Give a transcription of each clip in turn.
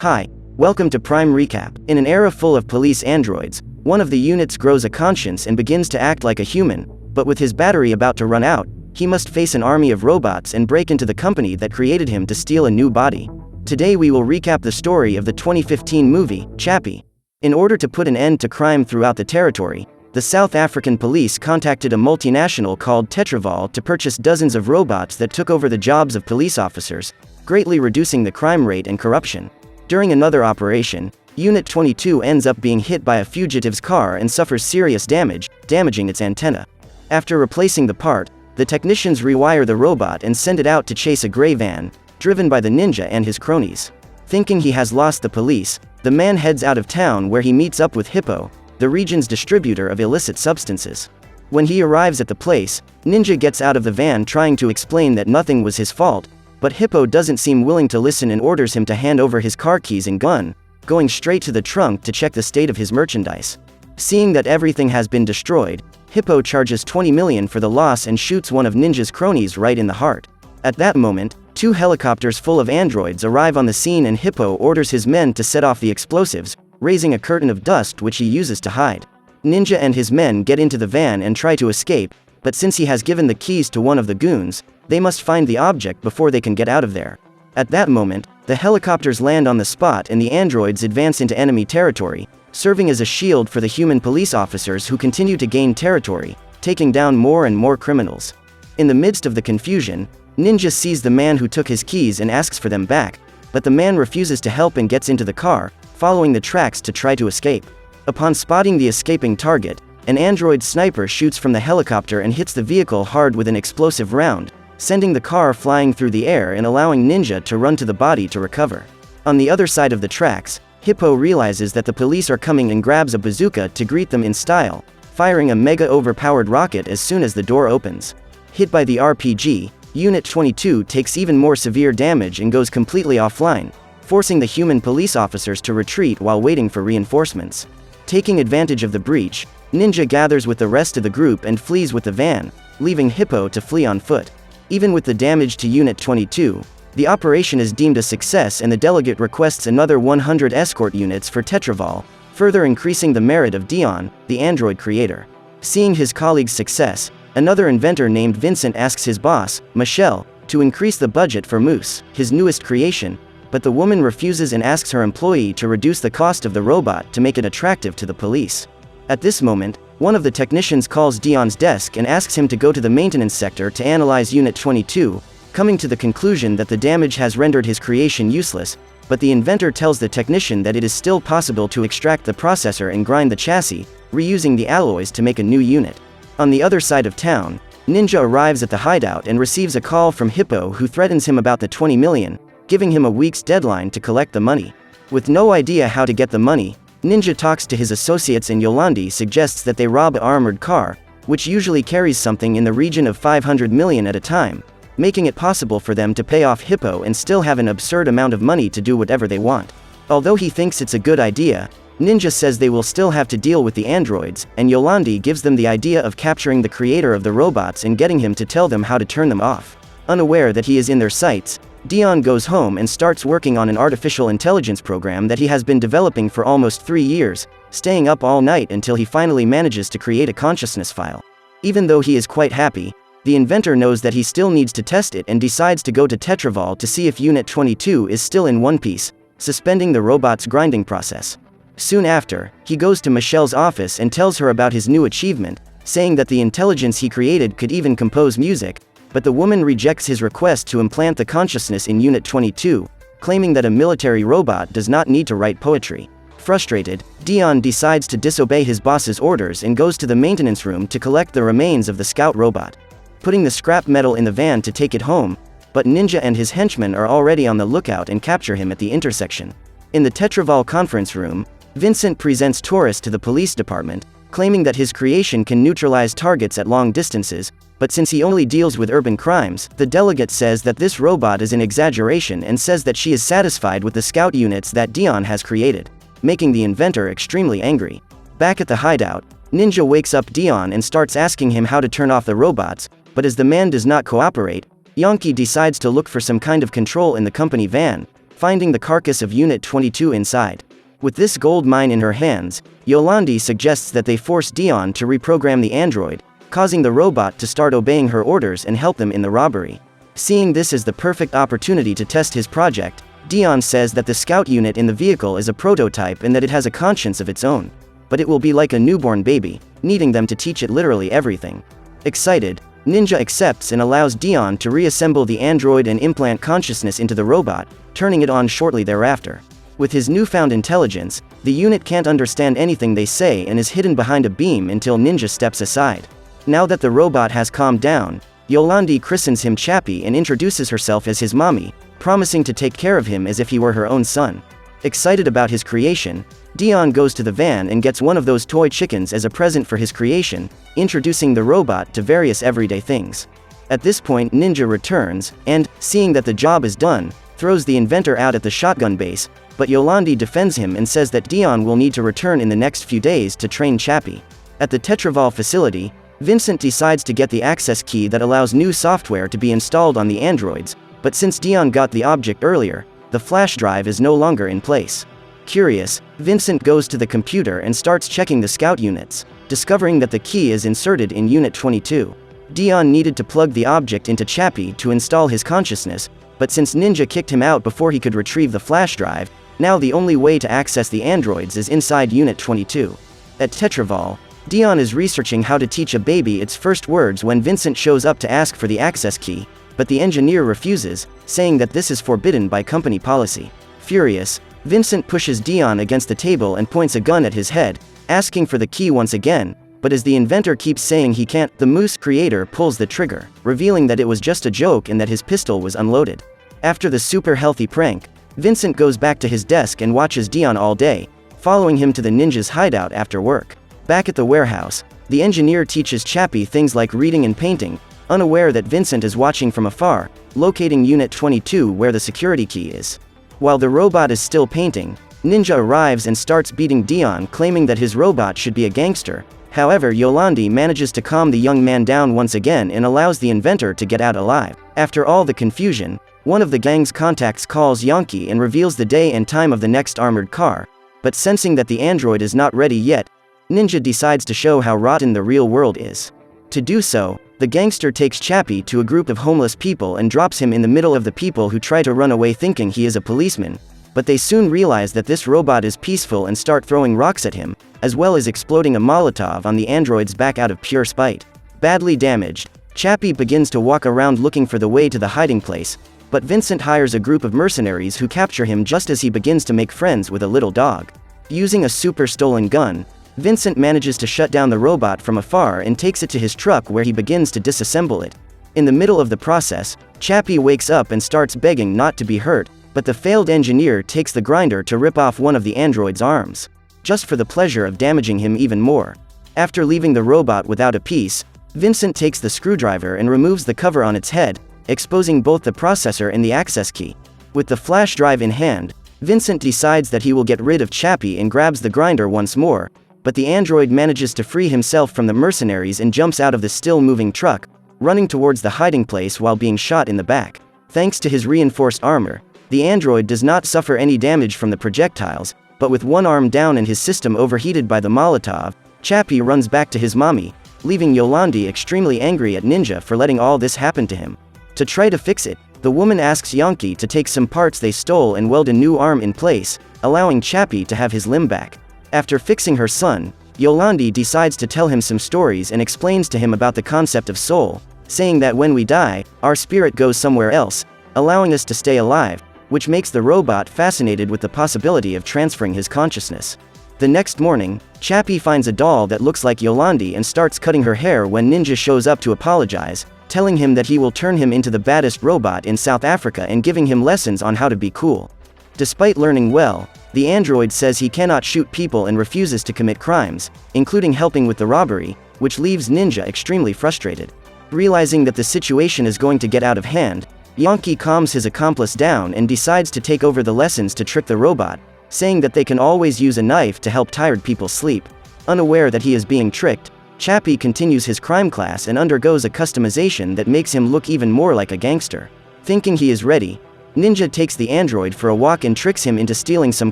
Hi, welcome to Prime Recap. In an era full of police androids, one of the units grows a conscience and begins to act like a human, but with his battery about to run out, he must face an army of robots and break into the company that created him to steal a new body. Today we will recap the story of the 2015 movie, Chappie. In order to put an end to crime throughout the territory, the South African police contacted a multinational called Tetraval to purchase dozens of robots that took over the jobs of police officers, greatly reducing the crime rate and corruption. During another operation, Unit 22 ends up being hit by a fugitive's car and suffers serious damage, damaging its antenna. After replacing the part, the technicians rewire the robot and send it out to chase a gray van, driven by the ninja and his cronies. Thinking he has lost the police, the man heads out of town where he meets up with Hippo, the region's distributor of illicit substances. When he arrives at the place, Ninja gets out of the van trying to explain that nothing was his fault, but Hippo doesn't seem willing to listen and orders him to hand over his car keys and gun, going straight to the trunk to check the state of his merchandise. Seeing that everything has been destroyed, Hippo charges 20 million for the loss and shoots one of Ninja's cronies right in the heart. At that moment, two helicopters full of androids arrive on the scene and Hippo orders his men to set off the explosives, raising a curtain of dust which he uses to hide. Ninja and his men get into the van and try to escape, but since he has given the keys to one of the goons, they must find the object before they can get out of there. At that moment, the helicopters land on the spot and the androids advance into enemy territory, serving as a shield for the human police officers who continue to gain territory, taking down more and more criminals. In the midst of the confusion, Ninja sees the man who took his keys and asks for them back, but the man refuses to help and gets into the car, following the tracks to try to escape. Upon spotting the escaping target, an android sniper shoots from the helicopter and hits the vehicle hard with an explosive round, sending the car flying through the air and allowing Ninja to run to the body to recover. On the other side of the tracks, Hippo realizes that the police are coming and grabs a bazooka to greet them in style, firing a mega overpowered rocket as soon as the door opens. Hit by the RPG, Unit 22 takes even more severe damage and goes completely offline, forcing the human police officers to retreat while waiting for reinforcements. Taking advantage of the breach, Ninja gathers with the rest of the group and flees with the van, leaving Hippo to flee on foot. Even with the damage to Unit 22, the operation is deemed a success and the delegate requests another 100 escort units for Tetraval, further increasing the merit of Dion, the android creator. Seeing his colleague's success, another inventor named Vincent asks his boss, Michelle, to increase the budget for Moose, his newest creation, but the woman refuses and asks her employee to reduce the cost of the robot to make it attractive to the police. At this moment, one of the technicians calls Dion's desk and asks him to go to the maintenance sector to analyze Unit 22, coming to the conclusion that the damage has rendered his creation useless, but the inventor tells the technician that it is still possible to extract the processor and grind the chassis, reusing the alloys to make a new unit. On the other side of town, Ninja arrives at the hideout and receives a call from Hippo who threatens him about the 20 million, giving him a week's deadline to collect the money. With no idea how to get the money, Ninja talks to his associates and Yolandi suggests that they rob an armored car, which usually carries something in the region of 500 million at a time, making it possible for them to pay off Hippo and still have an absurd amount of money to do whatever they want. Although he thinks it's a good idea, Ninja says they will still have to deal with the androids, and Yolandi gives them the idea of capturing the creator of the robots and getting him to tell them how to turn them off. Unaware that he is in their sights, Dion goes home and starts working on an artificial intelligence program that he has been developing for almost 3 years, staying up all night until he finally manages to create a consciousness file. Even though he is quite happy, the inventor knows that he still needs to test it and decides to go to Tetraval to see if Unit 22 is still in one piece, suspending the robot's grinding process. Soon after, he goes to Michelle's office and tells her about his new achievement, saying that the intelligence he created could even compose music, but the woman rejects his request to implant the consciousness in Unit 22, claiming that a military robot does not need to write poetry. Frustrated, Dion decides to disobey his boss's orders and goes to the maintenance room to collect the remains of the scout robot, putting the scrap metal in the van to take it home, but Ninja and his henchmen are already on the lookout and capture him at the intersection. In the Tetraval conference room, Vincent presents Taurus to the police department, claiming that his creation can neutralize targets at long distances, but since he only deals with urban crimes, the delegate says that this robot is an exaggeration and says that she is satisfied with the scout units that Dion has created, making the inventor extremely angry. Back at the hideout, Ninja wakes up Dion and starts asking him how to turn off the robots, but as the man does not cooperate, Yankee decides to look for some kind of control in the company van, finding the carcass of Unit 22 inside. With this gold mine in her hands, Yolandi suggests that they force Dion to reprogram the android, causing the robot to start obeying her orders and help them in the robbery. Seeing this as the perfect opportunity to test his project, Dion says that the scout unit in the vehicle is a prototype and that it has a conscience of its own. But it will be like a newborn baby, needing them to teach it literally everything. Excited, Ninja accepts and allows Dion to reassemble the android and implant consciousness into the robot, turning it on shortly thereafter. With his newfound intelligence, the unit can't understand anything they say and is hidden behind a beam until Ninja steps aside. Now that the robot has calmed down, Yolandi christens him Chappie and introduces herself as his mommy, promising to take care of him as if he were her own son. Excited about his creation, Dion goes to the van and gets one of those toy chickens as a present for his creation, introducing the robot to various everyday things. At this point Ninja returns, and, seeing that the job is done, throws the inventor out at the shotgun base, but Yolandi defends him and says that Dion will need to return in the next few days to train Chappie. At the Tetraval facility, Vincent decides to get the access key that allows new software to be installed on the androids, but since Dion got the object earlier, the flash drive is no longer in place. Curious, Vincent goes to the computer and starts checking the scout units, discovering that the key is inserted in Unit 22. Dion needed to plug the object into Chappie to install his consciousness, but since Ninja kicked him out before he could retrieve the flash drive, now the only way to access the androids is inside Unit 22. At Tetraval, Dion is researching how to teach a baby its first words when Vincent shows up to ask for the access key, but the engineer refuses, saying that this is forbidden by company policy. Furious, Vincent pushes Dion against the table and points a gun at his head, asking for the key once again, but as the inventor keeps saying he can't, the Moose creator pulls the trigger, revealing that it was just a joke and that his pistol was unloaded. After the super healthy prank, Vincent goes back to his desk and watches Dion all day, following him to the ninja's hideout after work. Back at the warehouse, the engineer teaches Chappie things like reading and painting, unaware that Vincent is watching from afar, locating Unit 22 where the security key is. While the robot is still painting, Ninja arrives and starts beating Dion, claiming that his robot should be a gangster. However, Yolandi manages to calm the young man down once again and allows the inventor to get out alive. After all the confusion, one of the gang's contacts calls Yankee and reveals the day and time of the next armored car, but sensing that the android is not ready yet, Ninja decides to show how rotten the real world is. To do so, the gangster takes Chappie to a group of homeless people and drops him in the middle of the people who try to run away thinking he is a policeman, but they soon realize that this robot is peaceful and start throwing rocks at him, as well as exploding a Molotov on the android's back out of pure spite. Badly damaged, Chappie begins to walk around looking for the way to the hiding place, but Vincent hires a group of mercenaries who capture him just as he begins to make friends with a little dog. Using a super stolen gun, Vincent manages to shut down the robot from afar and takes it to his truck where he begins to disassemble it. In the middle of the process, Chappie wakes up and starts begging not to be hurt, but the failed engineer takes the grinder to rip off one of the android's arms, just for the pleasure of damaging him even more. After leaving the robot without a piece, Vincent takes the screwdriver and removes the cover on its head, exposing both the processor and the access key. With the flash drive in hand, Vincent decides that he will get rid of Chappie and grabs the grinder once more, but the android manages to free himself from the mercenaries and jumps out of the still-moving truck, running towards the hiding place while being shot in the back. Thanks to his reinforced armor, the android does not suffer any damage from the projectiles, but with one arm down and his system overheated by the Molotov, Chappie runs back to his mommy, leaving Yolandi extremely angry at Ninja for letting all this happen to him. To try to fix it, the woman asks Yankee to take some parts they stole and weld a new arm in place, allowing Chappie to have his limb back. After fixing her son, Yolandi decides to tell him some stories and explains to him about the concept of soul, saying that when we die, our spirit goes somewhere else, allowing us to stay alive, which makes the robot fascinated with the possibility of transferring his consciousness. The next morning, Chappie finds a doll that looks like Yolandi and starts cutting her hair when Ninja shows up to apologize, telling him that he will turn him into the baddest robot in South Africa and giving him lessons on how to be cool. Despite learning well, the android says he cannot shoot people and refuses to commit crimes, including helping with the robbery, which leaves Ninja extremely frustrated. Realizing that the situation is going to get out of hand, Yankee calms his accomplice down and decides to take over the lessons to trick the robot, saying that they can always use a knife to help tired people sleep. Unaware that he is being tricked, Chappie continues his crime class and undergoes a customization that makes him look even more like a gangster. Thinking he is ready, Ninja takes the android for a walk and tricks him into stealing some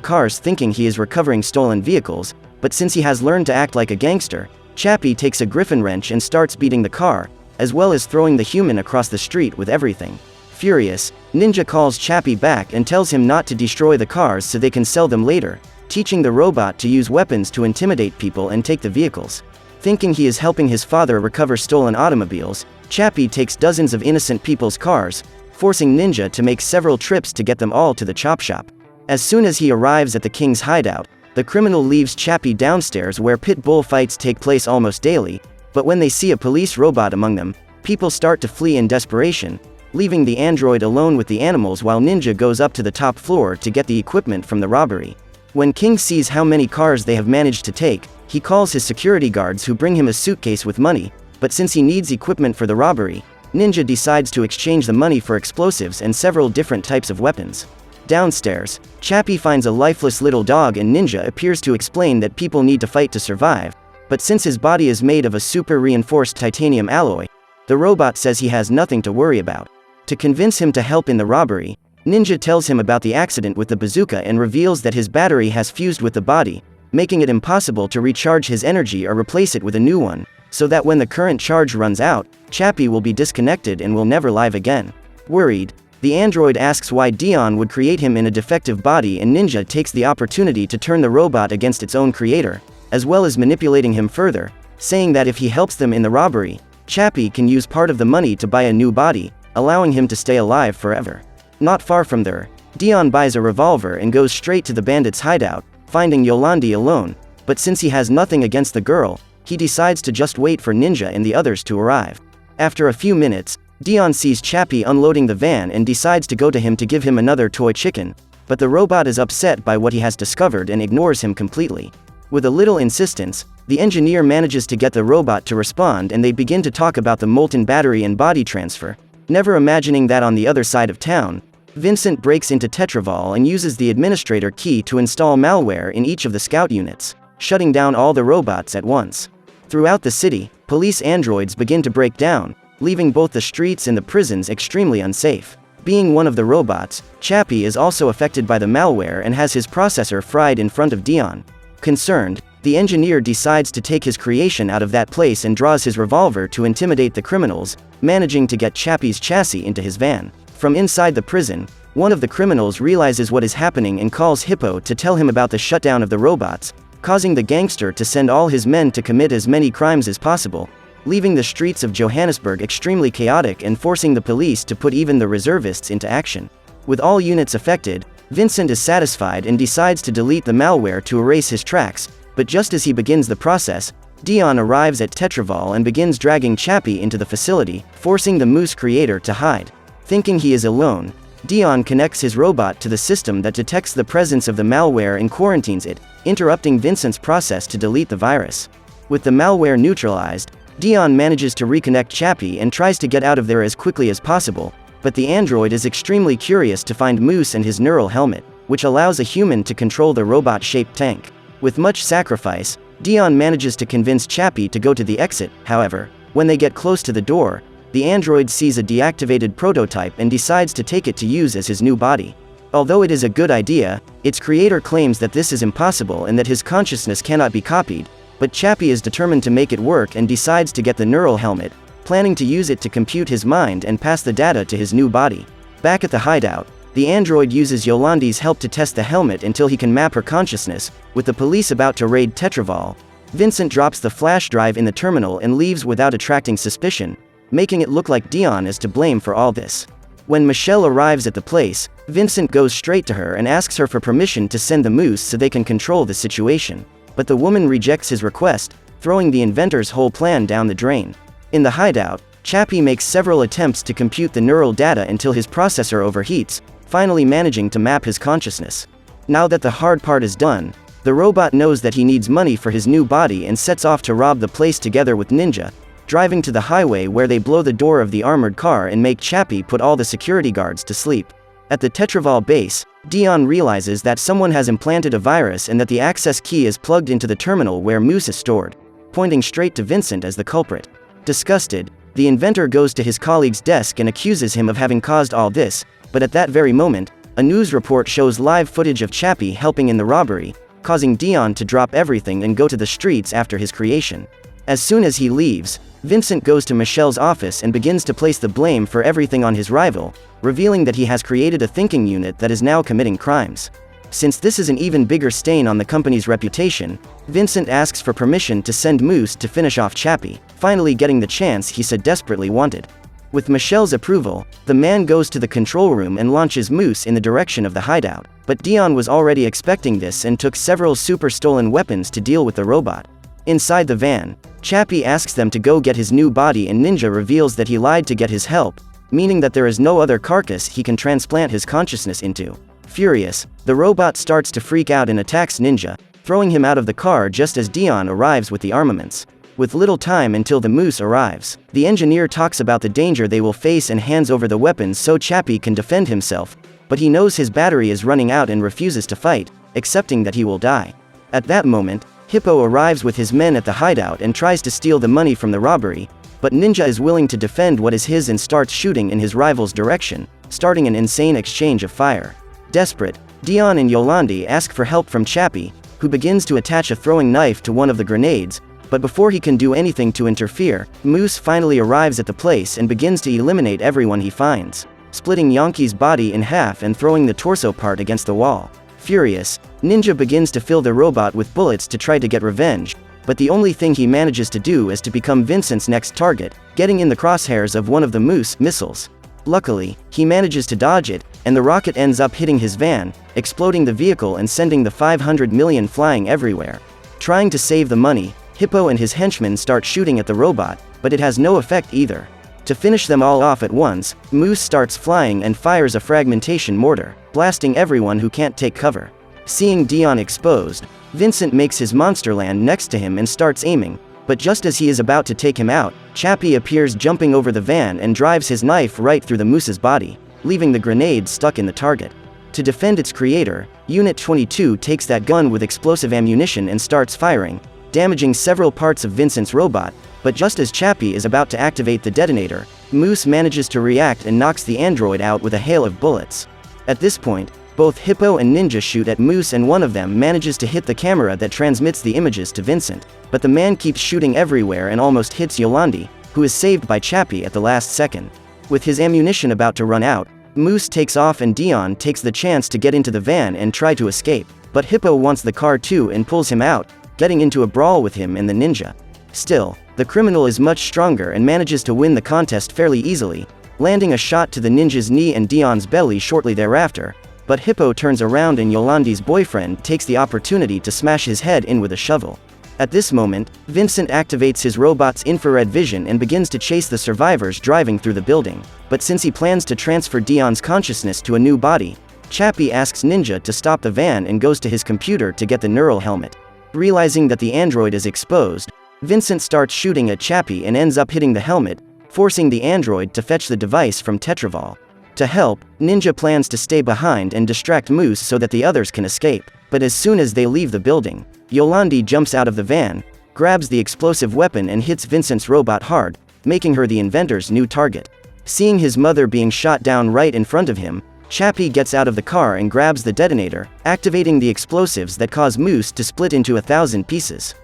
cars thinking he is recovering stolen vehicles, but since he has learned to act like a gangster, Chappie takes a griffin wrench and starts beating the car, as well as throwing the human across the street with everything. Furious, Ninja calls Chappie back and tells him not to destroy the cars so they can sell them later, teaching the robot to use weapons to intimidate people and take the vehicles. Thinking he is helping his father recover stolen automobiles, Chappie takes dozens of innocent people's cars, forcing Ninja to make several trips to get them all to the chop shop. As soon as he arrives at the king's hideout, the criminal leaves Chappie downstairs where pit bull fights take place almost daily, but when they see a police robot among them, people start to flee in desperation, leaving the android alone with the animals while Ninja goes up to the top floor to get the equipment from the robbery. When King sees how many cars they have managed to take, he calls his security guards who bring him a suitcase with money, but since he needs equipment for the robbery, Ninja decides to exchange the money for explosives and several different types of weapons. Downstairs, Chappie finds a lifeless little dog and Ninja appears to explain that people need to fight to survive, but since his body is made of a super reinforced titanium alloy, the robot says he has nothing to worry about. To convince him to help in the robbery, Ninja tells him about the accident with the bazooka and reveals that his battery has fused with the body, making it impossible to recharge his energy or replace it with a new one, so that when the current charge runs out, Chappie will be disconnected and will never live again. Worried, the android asks why Dion would create him in a defective body and Ninja takes the opportunity to turn the robot against its own creator, as well as manipulating him further, saying that if he helps them in the robbery, Chappie can use part of the money to buy a new body, allowing him to stay alive forever. Not far from there, Dion buys a revolver and goes straight to the bandits' hideout, finding Yolandi alone, but since he has nothing against the girl, he decides to just wait for Ninja and the others to arrive. After a few minutes, Dion sees Chappie unloading the van and decides to go to him to give him another toy chicken, but the robot is upset by what he has discovered and ignores him completely. With a little insistence, the engineer manages to get the robot to respond and they begin to talk about the molten battery and body transfer, never imagining that on the other side of town, Vincent breaks into Tetraval and uses the administrator key to install malware in each of the scout units, shutting down all the robots at once. Throughout the city, police androids begin to break down, leaving both the streets and the prisons extremely unsafe. Being one of the robots, Chappie is also affected by the malware and has his processor fried in front of Dion. Concerned, the engineer decides to take his creation out of that place and draws his revolver to intimidate the criminals, managing to get Chappie's chassis into his van. From inside the prison, one of the criminals realizes what is happening and calls Hippo to tell him about the shutdown of the robots, causing the gangster to send all his men to commit as many crimes as possible, leaving the streets of Johannesburg extremely chaotic and forcing the police to put even the reservists into action. With all units affected, Vincent is satisfied and decides to delete the malware to erase his tracks, but just as he begins the process, Dion arrives at Tetraval and begins dragging Chappie into the facility, forcing the Moose creator to hide. Thinking he is alone, Dion connects his robot to the system that detects the presence of the malware and quarantines it, interrupting Vincent's process to delete the virus. With the malware neutralized, Dion manages to reconnect Chappie and tries to get out of there as quickly as possible, but the android is extremely curious to find Moose and his neural helmet, which allows a human to control the robot-shaped tank. With much sacrifice, Dion manages to convince Chappie to go to the exit. However, when they get close to the door, the android sees a deactivated prototype and decides to take it to use as his new body. Although it is a good idea, its creator claims that this is impossible and that his consciousness cannot be copied, but Chappie is determined to make it work and decides to get the neural helmet, planning to use it to compute his mind and pass the data to his new body. Back at the hideout, the android uses Yolandi's help to test the helmet until he can map her consciousness. With the police about to raid Tetraval, Vincent drops the flash drive in the terminal and leaves without attracting suspicion, making it look like Dion is to blame for all this. When Michelle arrives at the place, Vincent goes straight to her and asks her for permission to send the Moose so they can control the situation. But the woman rejects his request, throwing the inventor's whole plan down the drain. In the hideout, Chappie makes several attempts to compute the neural data until his processor overheats, finally managing to map his consciousness. Now that the hard part is done, the robot knows that he needs money for his new body and sets off to rob the place together with Ninja, driving to the highway where they blow the door of the armored car and make Chappie put all the security guards to sleep. At the Tetraval base, Dion realizes that someone has implanted a virus and that the access key is plugged into the terminal where Moose is stored, pointing straight to Vincent as the culprit. Disgusted, the inventor goes to his colleague's desk and accuses him of having caused all this, But at that very moment, a news report shows live footage of Chappie helping in the robbery, causing Dion to drop everything and go to the streets after his creation. As soon as he leaves, Vincent goes to Michelle's office and begins to place the blame for everything on his rival, revealing that he has created a thinking unit that is now committing crimes. Since this is an even bigger stain on the company's reputation, Vincent asks for permission to send Moose to finish off Chappie, finally getting the chance he so desperately wanted. With Michelle's approval, the man goes to the control room and launches Moose in the direction of the hideout, but Dion was already expecting this and took several super stolen weapons to deal with the robot. Inside the van, Chappie asks them to go get his new body and Ninja reveals that he lied to get his help, meaning that there is no other carcass he can transplant his consciousness into. Furious, the robot starts to freak out and attacks Ninja, throwing him out of the car just as Dion arrives with the armaments. With little time until the Moose arrives, the engineer talks about the danger they will face and hands over the weapons so Chappie can defend himself, but he knows his battery is running out and refuses to fight, accepting that he will die. At that moment, Hippo arrives with his men at the hideout and tries to steal the money from the robbery, but Ninja is willing to defend what is his and starts shooting in his rival's direction, starting an insane exchange of fire. Desperate, Dion and Yolandi ask for help from Chappie, who begins to attach a throwing knife to one of the grenades, but before he can do anything to interfere, Moose finally arrives at the place and begins to eliminate everyone he finds, splitting Yankee's body in half and throwing the torso part against the wall. Furious, Ninja begins to fill the robot with bullets to try to get revenge, but the only thing he manages to do is to become Vincent's next target, getting in the crosshairs of one of the Moose missiles. Luckily, he manages to dodge it, and the rocket ends up hitting his van, exploding the vehicle and sending the 500 million flying everywhere. Trying to save the money, Hippo and his henchmen start shooting at the robot, but it has no effect either. To finish them all off at once, Moose starts flying and fires a fragmentation mortar, blasting everyone who can't take cover. Seeing Dion exposed, Vincent makes his monster land next to him and starts aiming, but just as he is about to take him out, Chappie appears jumping over the van and drives his knife right through the Moose's body, leaving the grenade stuck in the target. To defend its creator, Unit 22 takes that gun with explosive ammunition and starts firing, damaging several parts of Vincent's robot, but just as Chappie is about to activate the detonator, Moose manages to react and knocks the android out with a hail of bullets. At this point, both Hippo and Ninja shoot at Moose and one of them manages to hit the camera that transmits the images to Vincent, but the man keeps shooting everywhere and almost hits Yolandi, who is saved by Chappie at the last second. With his ammunition about to run out, Moose takes off and Dion takes the chance to get into the van and try to escape, but Hippo wants the car too and pulls him out, getting into a brawl with him and the ninja. Still, the criminal is much stronger and manages to win the contest fairly easily, landing a shot to the ninja's knee and Dion's belly shortly thereafter, but Hippo turns around and Yolandi's boyfriend takes the opportunity to smash his head in with a shovel. At this moment, Vincent activates his robot's infrared vision and begins to chase the survivors driving through the building, but since he plans to transfer Dion's consciousness to a new body, Chappie asks Ninja to stop the van and goes to his computer to get the neural helmet. Realizing that the android is exposed, Vincent starts shooting at Chappie and ends up hitting the helmet, forcing the android to fetch the device from Tetraval. To help, Ninja plans to stay behind and distract Moose so that the others can escape, but as soon as they leave the building, Yolandi jumps out of the van, grabs the explosive weapon and hits Vincent's robot hard, making her the inventor's new target. Seeing his mother being shot down right in front of him, Chappie gets out of the car and grabs the detonator, activating the explosives that cause Moose to split into 1,000 pieces.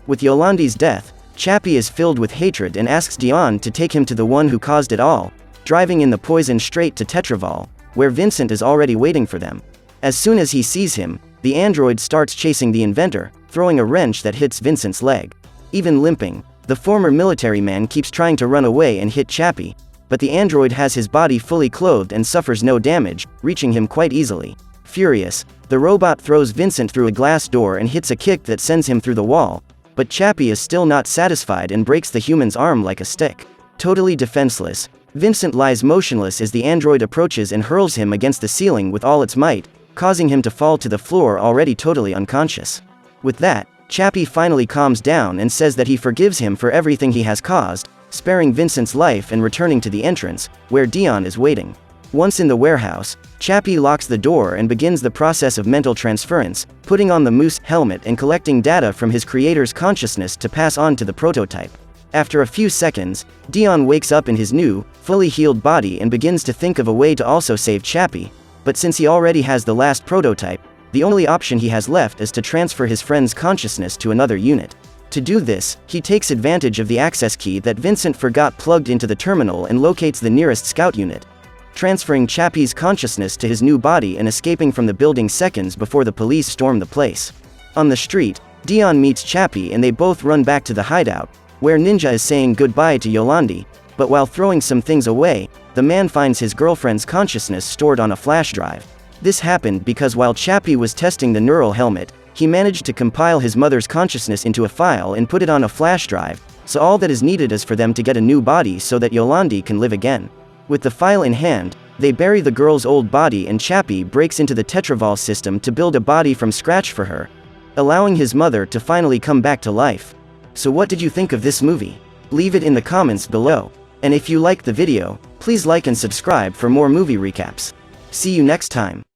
With Yolandi's death, Chappie is filled with hatred and asks Dion to take him to the one who caused it all, driving in the poison straight to Tetraval, where Vincent is already waiting for them. As soon as he sees him, the android starts chasing the inventor, throwing a wrench that hits Vincent's leg. Even limping, the former military man keeps trying to run away and hit Chappie, but the android has his body fully clothed and suffers no damage, reaching him quite easily. Furious, the robot throws Vincent through a glass door and hits a kick that sends him through the wall, but Chappie is still not satisfied and breaks the human's arm like a stick. Totally defenseless, Vincent lies motionless as the android approaches and hurls him against the ceiling with all its might, causing him to fall to the floor already totally unconscious. With that, Chappie finally calms down and says that he forgives him for everything he has caused, sparing Vincent's life and returning to the entrance, where Dion is waiting. Once in the warehouse, Chappie locks the door and begins the process of mental transference, putting on the Moose helmet and collecting data from his creator's consciousness to pass on to the prototype. After a few seconds, Dion wakes up in his new, fully healed body and begins to think of a way to also save Chappie, but since he already has the last prototype, the only option he has left is to transfer his friend's consciousness to another unit. To do this, he takes advantage of the access key that Vincent forgot plugged into the terminal and locates the nearest scout unit, transferring Chappie's consciousness to his new body and escaping from the building seconds before the police storm the place. On the street, Dion meets Chappie and they both run back to the hideout, where Ninja is saying goodbye to Yolandi, but while throwing some things away, the man finds his girlfriend's consciousness stored on a flash drive. This happened because while Chappie was testing the neural helmet, he managed to compile his mother's consciousness into a file and put it on a flash drive, so all that is needed is for them to get a new body so that Yolandi can live again. With the file in hand, they bury the girl's old body and Chappie breaks into the Tetraval system to build a body from scratch for her, allowing his mother to finally come back to life. So what did you think of this movie? Leave it in the comments below. And if you liked the video, please like and subscribe for more movie recaps. See you next time.